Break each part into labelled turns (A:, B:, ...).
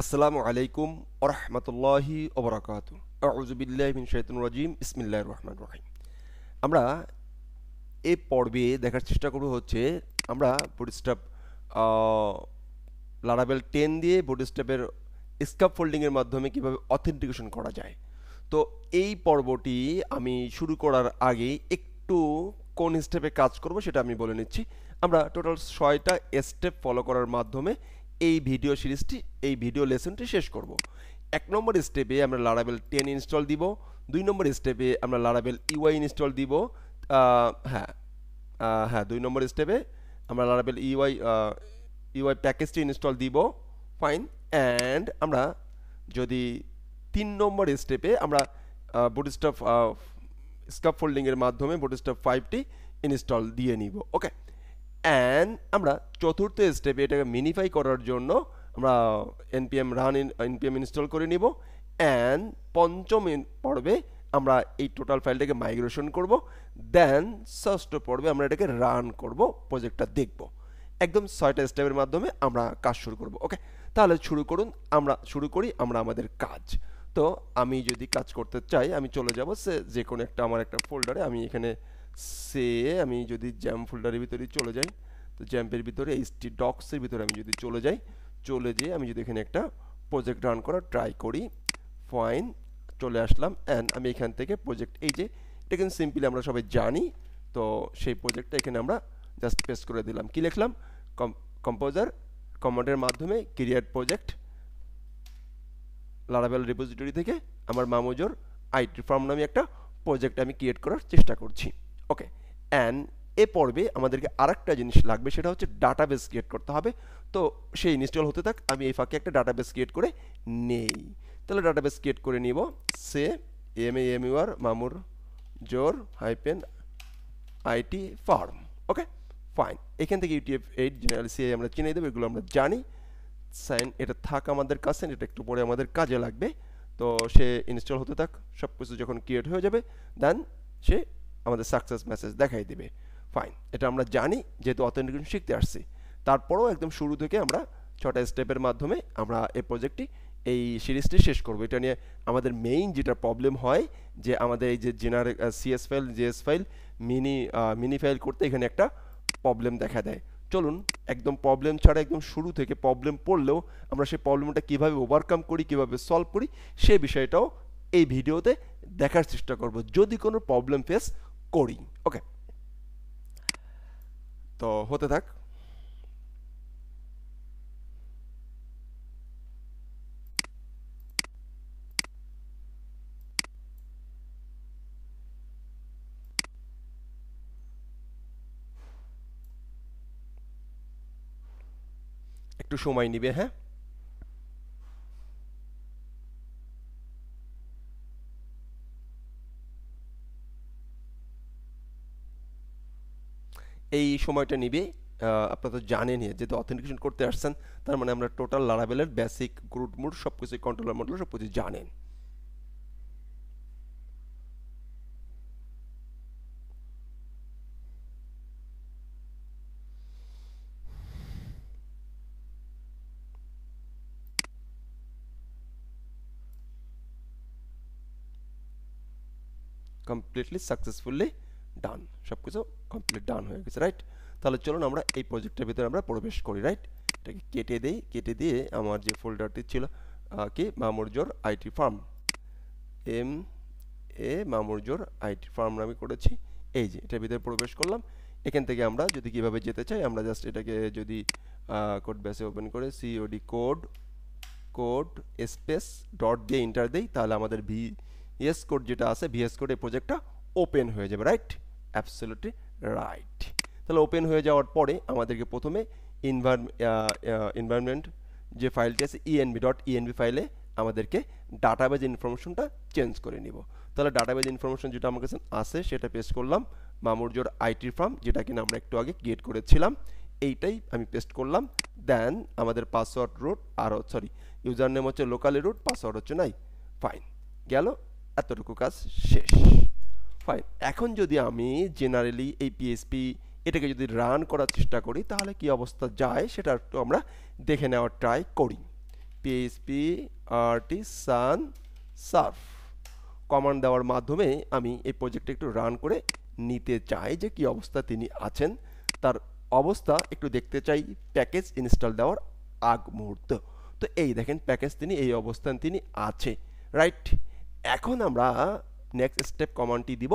A: আসসালামু আলাইকুম ওয়া রাহমাতুল্লাহি ওয়া বারাকাতুহু। আউযু বিল্লাহি মিনাশ শাইতানির রাজিম। বিসমিল্লাহির রহমানির রহিম। আমরা এই পর্বে দেখার চেষ্টা করব হচ্ছে আমরা বুটস্ট্র্যাপ আ লারাভেল 10 দিয়ে বুটস্ট্র্যাপের স্ক্যাফোল্ডিং এর মাধ্যমে কিভাবে অথেন্টিকেশন করা যায়। তো এই পর্বটি আমি শুরু করার আগে একটু কোন স্টেপে কাজ করব সেটা আমি বলে নিচ্ছি। আমরা টোটাল 6টা স্টেপ ফলো করার মাধ্যমে এই ভিডিও সিরিজটি এই ভিডিও লেসনটি শেষ করব। 1 নম্বর স্টেপে আমরা লারাভেল 10 ইনস্টল দিব। 2 নম্বর স্টেপে আমরা লারাভেল ইউআই ইনস্টল দিব। হ্যাঁ 2 নম্বর স্টেপে আমরা লারাভেল ইউআই প্যাকেজটি ইনস্টল দিব। ফাইন। অ্যান্ড আমরা যদি 3 নম্বর স্টেপে আমরা বুটস্ট্র্যাপ স্ক্যাফোল্ডিং এর মাধ্যমে বুটস্ট্র্যাপ 5টি ইনস্টল দিয়ে নিব। ওকে। অ্যান্ড আমরা চতুর্থ স্টেপে এটাকে মিনিফাই করার জন্য আমরা npm ইনস্টল করে নিব। অ্যান্ড পঞ্চম পর্বে আমরা এই টোটাল ফাইলটাকে মাইগ্রেশন করব। দেন ষষ্ঠ পর্বে আমরা এটাকে রান করব, প্রজেক্টটা দেখব। একদম 6টা স্টেপের মাধ্যমে আমরা কাজ শুরু করব। ওকে, তাহলে শুরু করি আমরা আমাদের কাজ। তো আমি যদি কাজ করতে চাই আমি চলে যাব যে কোনো একটা আমার একটা ফোল্ডারে। আমি এখানে আমি যদি জ্যাম ফোল্ডারের ভিতরে চলে যাই, তো জ্যাম্পের ভিতরে htdocs-এর ভিতরে আমি যদি চলে যেয়ে আমি যদি এখানে একটা প্রজেক্ট রান করার ট্রাই করি। ফাইন, চলে আসলাম। অ্যান্ড আমি এখান থেকে প্রজেক্ট, এই যে এটা কিন্তু সিম্পলি আমরা সবাই জানি, তো সেই প্রজেক্টটা এখানে আমরা জাস্ট পেস্ট করে দিলাম। কি লিখলাম? কম্পোজার কমান্ডের মাধ্যমে ক্রিয়েট প্রজেক্ট লারাভেল রিপোজিটরি থেকে আমার মামুজোর আইটি ফার্ম নামে একটা প্রজেক্ট আমি ক্রিয়েট করার চেষ্টা করছি। ওকে। অ্যান্ড এ পর্বে আমাদেরকে আরেকটা জিনিস লাগবে, সেটা হচ্ছে ডাটাবেস ক্রিয়েট করতে হবে। তো সেই ইনস্টল হতে থাক, আমি এই ফাঁকে একটা ডাটাবেস ক্রিয়েট করে নেই। তাহলে ডাটাবেস ক্রিয়েট করে নিব। সে MAMUR মামুর জোর আইটি ফার্ম। Okay, fine. এখান থেকে UTF-8 জেনারেল সিআই আমরা চিনে দেবো, এগুলো আমরা জানি। সাইন এটা থাক আমাদের কাছে, এটা একটু পরে আমাদের কাজে লাগবে। তো সে ইনস্টল হতে থাক, সব কিছু যখন ক্রিয়েট হয়ে যাবে দেন সে আমাদের সাকসেস মেসেজ দেখাই দেবে। ফাইন, এটা আমরা জানি যেহেতু অথেন্টিকেশন শিখতে আসছি। তারপরেও একদম শুরু থেকে আমরা 6টা স্টেপের মাধ্যমে আমরা এই প্রজেক্টটি এই সিরিজটি শেষ করব। এটা নিয়ে আমাদের মেইন যেটা প্রবলেম হয় যে আমাদের এই যে general CS file JS file mini file করতে এখানে একটা প্রবলেম দেখা দেয়। চলুন একদম প্রবলেম ছাড়া একদম শুরু থেকে প্রবলেম পড়লেও আমরা সেই প্রবলেমটা কীভাবে ওভারকাম করি, কীভাবে সলভ করি, সেই বিষয়টাও এই ভিডিওতে দেখার চেষ্টা করব যদি কোনো প্রবলেম ফেস করি। ওকে, তো হতে থাক। একটু সময় নিবে। হ্যাঁ, এই সময়টা নিবে। আপনারা তো জানেনই যেহেতু অথেন্টিকেশন করতে আসছেন, তার মানে আমরা টোটাল লারাভেলের বেসিক রুট মুড সব কিছু, কন্ট্রোলার মডেল সব কিছু জানেন। কমপ্লিটলি সাকসেসফুলি ডান, সব কিছু কমপ্লিট ডান হয়ে গেছে। রাইট, তাহলে চলুন আমরা এই প্রজেক্টের ভিতরে আমরা প্রবেশ করি। রাইট, এটাকে কেটে দিয়ে আমার যে ফোল্ডারটি ছিল কি মামুরজোর আইটি ফার্ম, মামুরজোর আইটি ফার্ম আমি করেছি। এই যে এটার ভিতরে প্রবেশ করলাম। এখান থেকে আমরা যদি কিভাবে যেতে চাই, আমরা জাস্ট এটাকে যদি কোড বেসে ওপেন করে সিওডি কোড স্পেস ডট দিয়ে এন্টার দেই, তাহলে আমাদের ভিএস কোড যেটা আছে, ভিএস কোড এই প্রজেক্টটা ওপেন হয়ে যাবে। Right, absolutely right. তাহলে ওপেন হয়ে যাওয়ার পরে আমাদেরকে প্রথমে এনভায়রনমেন্ট যে ফাইলটি আছে env ফাইলে আমাদেরকে ডাটাবেজ ইনফরমেশনটা চেঞ্জ করে নিব। তাহলে ডাটাবেজ ইনফরমেশন যেটা আমার কাছে আছে সেটা পেস্ট করলাম, মামুরজোর আইটি ফার্ম, যেটা কিনা আমরা একটু আগে ক্রিয়েট করেছিলাম, এইটাই আমি পেস্ট করলাম। দেন আমাদের পাসওয়ার্ড রুট আর ইউজার নেম হচ্ছে লোকালি রুট, পাসওয়ার্ড হচ্ছে নাই। ফাইন, গেল, এতটুকু কাজ শেষ। ফাইন, এখন যদি আমি জেনারেলি এই পিএসপি এটাকে যদি রান করার চেষ্টা করি তাহলে কি অবস্থা যায় সেটা একটু আমরা দেখে নেওয়ার ট্রাই করি। পিএইচপি আর্টিসান সার্ভ কমান্ড দেওয়ার মাধ্যমে আমি এই প্রজেক্টটা একটু রান করে নিতে চাই যে কি অবস্থা তিনি আছেন, তার অবস্থা একটু দেখতে চাই প্যাকেজ ইনস্টল দেওয়ার আগ মুহূর্ত। তো এই দেখেন প্যাকেজ তিনি এই অবস্থান তিনি আছে, রাইট। এখন আমরা নেক্সট স্টেপ কমান্ডটি দিব,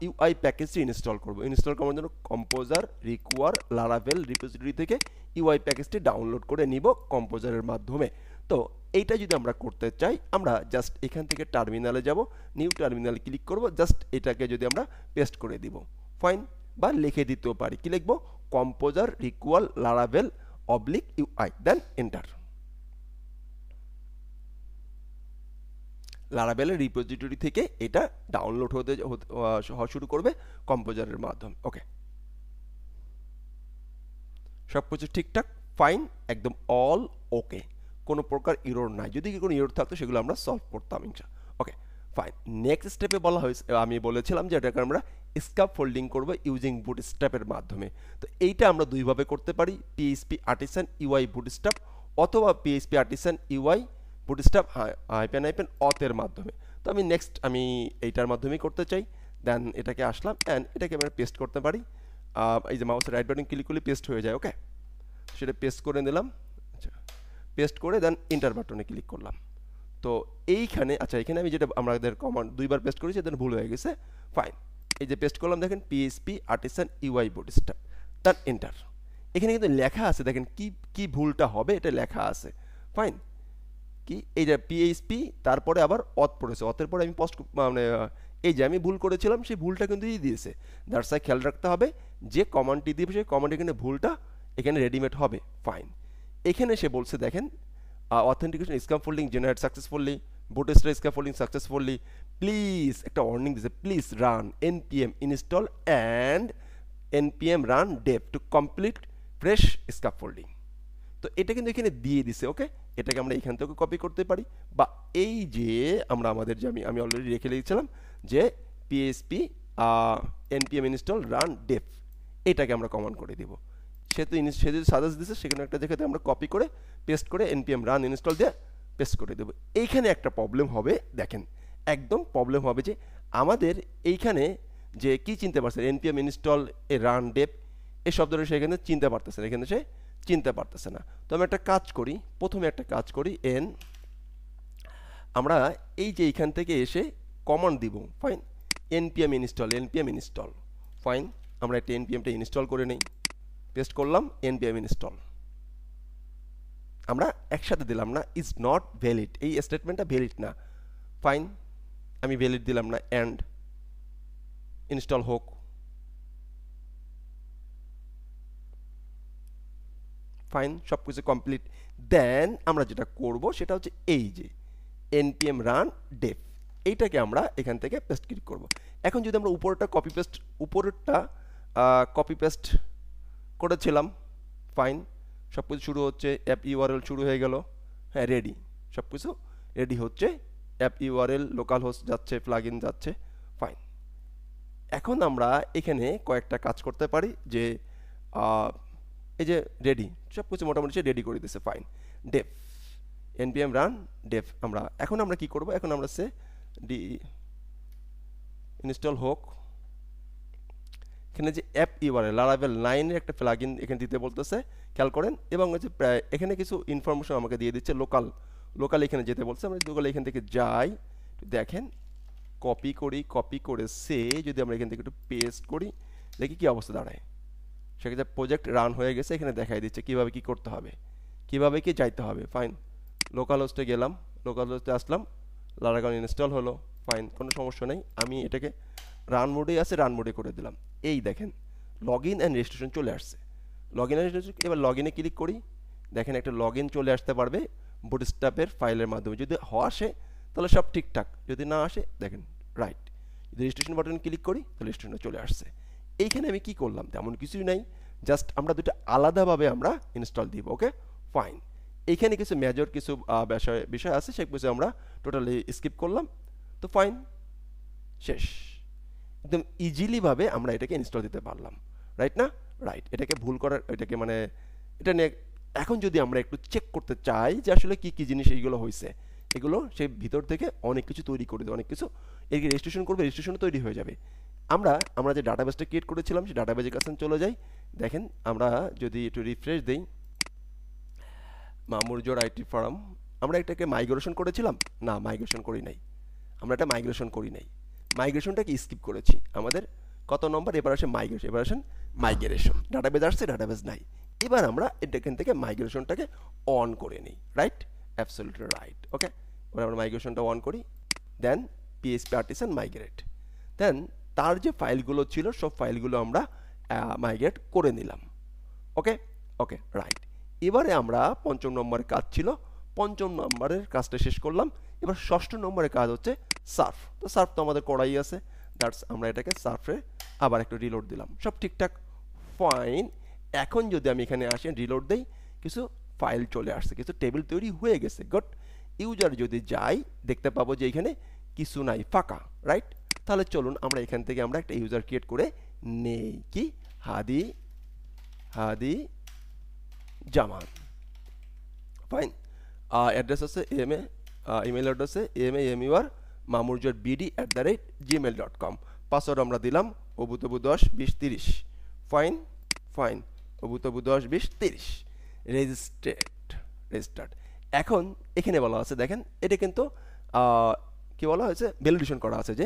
A: ইউআই প্যাকেজটি ইনস্টল করব। ইনস্টল করার জন্য কম্পোজার রিকোয়ার লারাভেল রিপোজিটরি থেকে ইউআই প্যাকেজটি ডাউনলোড করে নিব কম্পোজারের মাধ্যমে। তো এইটা যদি আমরা করতে চাই, আমরা জাস্ট এখান থেকে টার্মিনালে যাব, নিউ টার্মিনালে ক্লিক করব, জাস্ট এটাকে যদি আমরা পেস্ট করে দিব, ফাইন, বা লিখে দিতেও পারি। কি লিখব? Composer require laravel oblique UI, then enter. লারাভেলের রিপোজিটরি থেকে এটা ডাউনলোড হওয়া শুরু করবে কম্পোজারের মাধ্যমে। ওকে, সব কিছু ঠিকঠাক, ফাইন, একদম অল ওকে, কোনো প্রকার ইরর নাই। যদি কোনো ইরর থাকতো সেগুলো আমরা সলভ করতাম ইনশাআল্লাহ। ওকে, ফাইন। নেক্সট স্টেপে বলা হয়েছে, আমি বলেছিলাম যে এটাকে আমরা স্ক্যাপ ফোল্ডিং করব ইউজিং বুটস্ট্র্যাপের মাধ্যমে। তো এইটা আমরা দুইভাবে করতে পারি, পিএইচপি আর্টিসান ইউআই বুটস্ট্র্যাপ অথবা PHP artisan UI bootstrap hyphen অথের মাধ্যমে। তো আমি এইটার মাধ্যমেই করতে চাই। দেন এটাকে আসলাম অ্যান্ড এটাকে আমরা পেস্ট করতে পারি। এই যে মাউসের রাইট বাটন ক্লিক করলে পেস্ট হয়ে যায়। ওকে, সেটা পেস্ট করে নিলাম। আচ্ছা, পেস্ট করে দেন এন্টার বাটনে ক্লিক করলাম। তো এইখানে এখানে আমি যেটা আমাদের কমান্ড দুইবার পেস্ট করেছি, দেন ভুল হয়ে গেছে, ফাইন। এই যে পেস্ট করলাম, দেখেন PHP artisan UI bootstrap, then enter. এখানে কিন্তু লেখা আছে, দেখেন কি ভুলটা হবে, এটা লেখা আছে, ফাইন। কি এই যে পিএইচপি তারপরে আবার অথ পড়েছে, অথের পরে আমি এই যে আমি ভুল করেছিলাম সেই ভুলটা কিন্তু দিয়ে দিয়েছে। দ্যাটস ওয়াই খেয়াল রাখতে হবে যে কমান্ডটি দিবে সেই কমান্ড এখানে ভুলটা এখানে রেডিমেড হবে, ফাইন। এখানে সে বলছে দেখেন authentication scaffolding generate successfully, bootstrap scaffolding successfully, please একটা ওয়ার্নিং দিয়েছে, please run npm install and npm run dev to complete fresh scaffolding. তো এটা কিন্তু এখানে দিয়ে দিছে। ওকে, এটাকে আমরা এখান থেকে কপি করতে পারি, বা এই যে আমরা আমাদের যে আমি অলরেডি রেখে লিখেছিলাম যে PHP npm install run dev, এটাকে আমরা কমান্ড করে দিব। সে যদি সাজেস্ট দিছে সেখানে একটা জায়গাতে আমরা কপি করে পেস্ট করে npm রান ইনস্টল দিয়ে পেস্ট করে দেবো। এইখানে একটা প্রবলেম হবে, দেখেন একদম প্রবলেম হবে যে আমাদের এইখানে যে কি চিনতে পারছে npm ইনস্টল এ রান dev এই শব্দটা সেখানে চিনতে পারতেছে না, এখানে সে চিনতে পারতেছে না। তো আমি একটা কাজ করি, প্রথমে একটা কাজ করি, আমরা এই যে এইখান থেকে এসে কমান্ড দিব, ফাইন, npm ইনস্টল, ফাইন। আমরা একটা npmটা ইনস্টল করে নেই, পেস্ট করলাম npm ইনস্টল, আমরা একসাথে দিলাম না, ইজ নট ভ্যালিড, এই স্টেটমেন্টটা ভ্যালিড না, ফাইন। আমি ভ্যালিড দিলাম না, এন্ড ইনস্টল হোক, ফাইন, সব কিছু কমপ্লিট। দেন আমরা যেটা করব সেটা হচ্ছে এই যে npm রান dev, এইটাকে আমরা এখান থেকে পেস্ট ক্লিক করব। এখন যদি আমরা উপরেরটা কপি পেস্ট করেছিলাম, ফাইন, সব কিছু শুরু হচ্ছে, অ্যাপ ইউআরএল শুরু হয়ে গেল, হ্যাঁ রেডি, সব কিছু রেডি হচ্ছে, অ্যাপ ইউআরএল লোকাল হোস্ট যাচ্ছে, প্লাগইন যাচ্ছে, ফাইন। এখন আমরা এখানে কয়েকটা কাজ করতে পারি, যে এই যে রেডি, সব কিছু মোটামুটি সে রেডি করে দিয়েছে, fine, dev npm run dev। এখন আমরা কি করব, এখন আমরা সে ইনস্টল হোক, এখানে যে অ্যাপ ইউআরএল লারাভেল 9 এর একটা প্লাগইন এখানে দিতে বলতেছে, খেয়াল করেন। এবং হচ্ছে এখানে কিছু ইনফরমেশন আমাকে দিয়ে দিচ্ছে, লোকাল এখানে যেতে বলছে। আমরা লোকাল এখান থেকে যাই, দেখেন কপি করে সে যদি আমরা এখান থেকে একটু পেস্ট করি, দেখি কি অবস্থা দাঁড়ায়। সেক্ষেত্রে প্রজেক্ট রান হয়ে গেছে, এখানে দেখাই দিচ্ছে কিভাবে কি করতে হবে, কিভাবে কি যাইতে হবে, ফাইন। লোকাল হোস্টে গেলাম, লোকাল হোস্টে আসলাম, লারাভেল ইনস্টল হলো, ফাইন, কোনো সমস্যা নেই। আমি এটাকে রান মোডে আছে, রান মোডে করে দিলাম। এই দেখেন লগ ইন অ্যান্ড রেজিস্ট্রেশন চলে আসছে, এবার লগ ইনে ক্লিক করি, দেখেন একটা লগ ইন চলে আসতে পারবে বুটস্ট্র্যাপের ফাইলের মাধ্যমে। যদি আসে তাহলে সব ঠিকঠাক, যদি না আসে দেখেন রাইট, যদি রেজিস্ট্রেশন বাটন ক্লিক করি তাহলে রেজিস্ট্রেশন চলে আসছে। এইখানে আমি কি করলাম, তেমন কিছুই নাই, জাস্ট আমরা দুটো আলাদাভাবে আমরা ইনস্টল দিব। ওকে, ফাইন। এইখানে কিছু মেজর কিছু বিষয় আছে, সেগুলো আমরা টোটালি স্কিপ করলাম। তো ফাইন, শেষ, একদম ইজিলি ভাবে আমরা এটাকে ইনস্টল দিতে পারলাম, রাইট না? রাইট। এটাকে ভুল করার, এটাকে এটা নিয়ে এখন যদি আমরা একটু চেক করতে চাই যে আসলে কি কি জিনিস এইগুলো হয়েছে, এগুলো সেই ভিতর থেকে অনেক কিছু তৈরি করে দেবে, অনেক কিছু এর রেজিস্ট্রেশন করবে, রেজিস্ট্রেশন তৈরি হয়ে যাবে। আমরা যে ডাটাবেসটা ক্রিয়েট করেছিলাম সেই ডাটাবেজের কাছে চলে যাই। দেখেন আমরা যদি একটু রিফ্রেশ দেই, মামুরজোর আইটি ফার্ম, আমরা এটাকে মাইগ্রেশন করেছিলাম না, মাইগ্রেশন করি নাই, আমরা এটা মাইগ্রেশন করি নাই, মাইগ্রেশনটাকে স্কিপ করেছি। আমাদের কত নম্বর, এবার আসে মাইগ্রেশন, এবার আসেন মাইগ্রেশন, ডাটাবেজ আসছে, ডাটাবেজ নাই। এবার আমরা এখান থেকে মাইগ্রেশনটাকে অন করে নিই, রাইট, অ্যাবসলিউটলি রাইট। ওকে, এবার আমরা মাইগ্রেশনটা অন করি, দেন পিএইচপি আর্টিসান মাইগ্রেট, দেন তার যে ফাইলগুলো ছিল সব ফাইলগুলো আমরা মাইগ্রেট করে নিলাম। ওকে ওকে রাইট। এবারে আমরা পঞ্চম নম্বরের কাজ ছিল, পঞ্চম নম্বরের কাজটা শেষ করলাম। এবার ষষ্ঠ নম্বরের কাজ হচ্ছে সার্ফ। তো সার্ফ তো আমাদের করাই আছে, দ্যাটস আমরা এটাকে সার্ফে আবার একটু রিলোড দিলাম, সব ঠিকঠাক, ফাইন। এখন যদি আমি এখানে আসি, রিলোড দেই, কিছু ফাইল চলে আসছে, কিছু টেবিল তৈরি হয়ে গেছে, গুড। ইউজার যদি যাই দেখতে পাবো যে এখানে কিছু নাই, ফাঁকা, রাইট। তাহলে চলুন আমরা এখান থেকে আমরা একটা ইউজার ক্রিয়েট করে নেই, কি হাদি হাদি জামান, ফাইন। অ্যাড্রেস আছে email address amur mamurjor@gmail.com। Password আমরা দিলাম অবুতবু 10 20 30, ফাইন ফাইন, অবুতবু 10 20 30, রেজিস্টার্ড। এখন এখানে বলা আছে, দেখেন এটা কিন্তু কি বলা হয়েছে, ভ্যালিডেশন করা আছে যে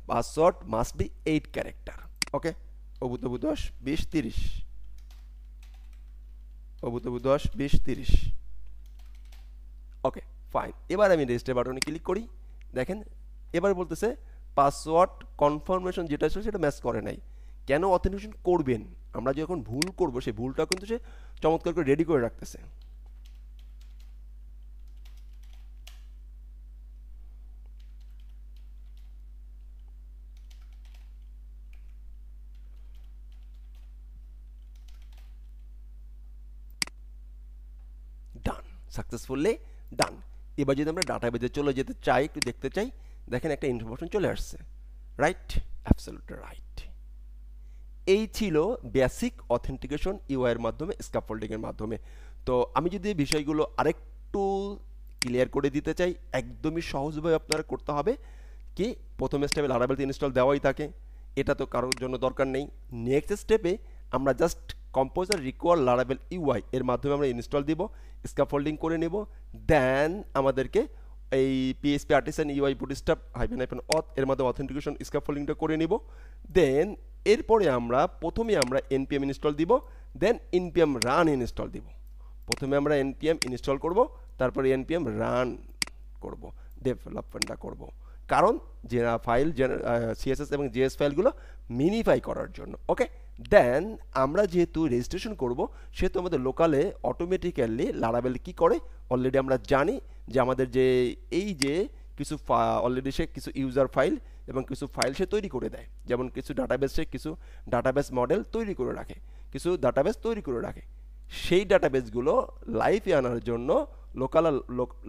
A: password must be 8 character. Okay, অবুতবু 10 20 30, অবুতবু 10 20 30। ওকে ফাইন, এবার আমি রেজিস্টার বাটনে ক্লিক করি, দেখেন এবার বলতেছে পাসওয়ার্ড কনফার্মেশন যেটা ছিল সেটা ম্যাচ করে নাই। কেন অথেন্টিকেশন করবেন, আমরা যখন ভুল করব সেই ভুলটা কিন্তু সে চমৎকার করে রেডি করে রাখতেছে। ডান, সাকসেসফুলি ডান। এবার যদি আমরা ডাটাবেজে চলে যেতে চাই, একটু দেখতে চাই, দেখেন একটা ইনফরমেশন চলে আসছে, রাইট, অ্যাবসলিউটলি রাইট। এই ছিল বেসিক অথেন্টিকেশন ইউআই এর মাধ্যমে, স্ক্যাফোল্ডিং এর মাধ্যমে। তো আমি যদি এই বিষয়গুলো আরেকটু ক্লিয়ার করে দিতে চাই, একদমই সহজভাবে আপনারা করতে হবে কি, প্রথম স্টেপে লারাভেল ইনস্টল দেওয়াই থাকে, এটা তো কারোর জন্য দরকার নেই। নেক্সট স্টেপে আমরা just composer require Laravel UI এর মাধ্যমে আমরা ইনস্টল দিব, স্ক্যাফোল্ডিং করে নেব, দেন আমাদেরকে এই PHP artisan UI bootstrap -auth এর মাধ্যমে অথেন্টিকেশন স্ক্যাফোল্ডিংটা করে নিব। দেন এরপরে প্রথমে আমরা npm ইনস্টল দিব, দেন npm রান ইনস্টল দিব। প্রথমে আমরা npm ইনস্টল করব, তারপরে npm রান করব, ডেভেলপমেন্টটা করব, কারণ যে ফাইল সিএসএস এবং জেএস ফাইলগুলো মিনিফাই করার জন্য। ওকে, দেন আমরা যেহেতু রেজিস্ট্রেশন করব, সেহেতু আমাদের লোকালে অটোমেটিক্যালি লারাভেল কি করে অলরেডি আমরা জানি যে আমাদের যে এই যে কিছু অলরেডি সে কিছু ইউজার ফাইল এবং কিছু ফাইল সে তৈরি করে দেয়, যেমন কিছু ডাটাবেস, সে কিছু ডাটাবেস মডেল তৈরি করে রাখে, কিছু ডাটাবেস তৈরি করে রাখে। সেই ডাটাবেসগুলো লাইভে আনার জন্য লোকাল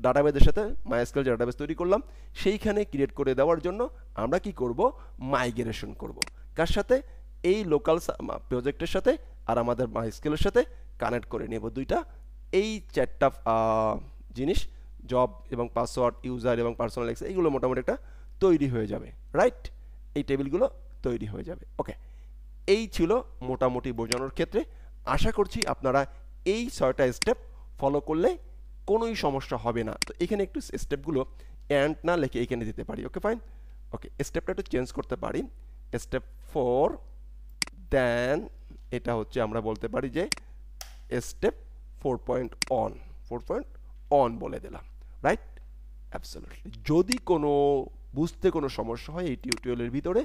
A: ডাটাবেসের সাথে মাইএসকিউএল ডাটাবেস তৈরি করলাম, সেইখানে ক্রিয়েট করে দেওয়ার জন্য আমরা কি করব, মাইগ্রেশন করব। কার সাথে, এই লোকাল প্রজেক্টের সাথে আর আমাদের মাইএসকিউএলের সাথে কানেক্ট করে নেব দুইটা, এই চারটা জিনিস, জব এবং পাসওয়ার্ড, ইউজার এবং পার্সোনাল অ্যাক্সেস, এইগুলো মোটামুটি একটা তৈরি হয়ে যাবে, রাইট, এই টেবিলগুলো তৈরি হয়ে যাবে। ওকে, এই ছিল মোটামুটি বোঝানোর ক্ষেত্রে। আশা করছি আপনারা এই 6টা স্টেপ ফলো করলে কোনোই সমস্যা হবে না। তো এখানে একটু স্টেপগুলো অ্যান্ড না লিখে এখানে দিতে পারি। ওকে ফাইন, ওকে স্টেপটা একটু চেঞ্জ করতে পারি, স্টেপ 4, দেন এটা হচ্ছে আমরা বলতে পারি যে স্টেপ 4.on বলে দিলাম, রাইট, অ্যাবসলিউটলি। যদি কোনো বুঝতে কোনো সমস্যা হয় এই টিউটোরিয়ালের ভিতরে,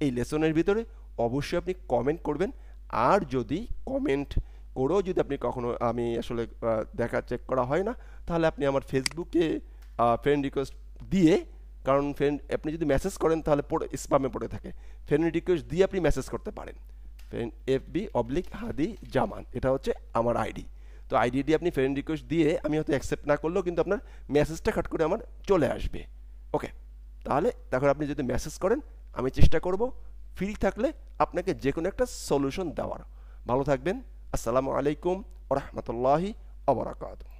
A: এই লেসনের ভিতরে, অবশ্যই আপনি কমেন্ট করবেন। আর যদি কমেন্ট করেও যদি আপনি কখনো, আমি আসলে চেক করা হয় না, তাহলে আপনি আমার ফেসবুকে ফ্রেন্ড রিকোয়েস্ট দিয়ে, কারণ আপনি যদি মেসেজ করেন তাহলে স্প্যামে পড়ে থাকে, ফ্রেন্ড রিকোয়েস্ট দিয়ে আপনি মেসেজ করতে পারেন, FB/হাদি জামান, এটা হচ্ছে আমার আইডি। তো আইডি দিয়ে আপনি ফ্রেন্ড রিকোয়েস্ট দিয়ে, আমি হয়তো অ্যাকসেপ্ট না করলেও কিন্তু আপনার মেসেজটা কাট করে আমার চলে আসবে। ওকে, তাহলে তখন আপনি যদি মেসেজ করেন, আমি চেষ্টা করব ফ্রি থাকলে আপনাকে যে কোনো একটা সলিউশন দেওয়ার। ভালো থাকবেন, আসসালামু আলাইকুম ওয়া রাহমাতুল্লাহি ওয়া বারাকাতুহু।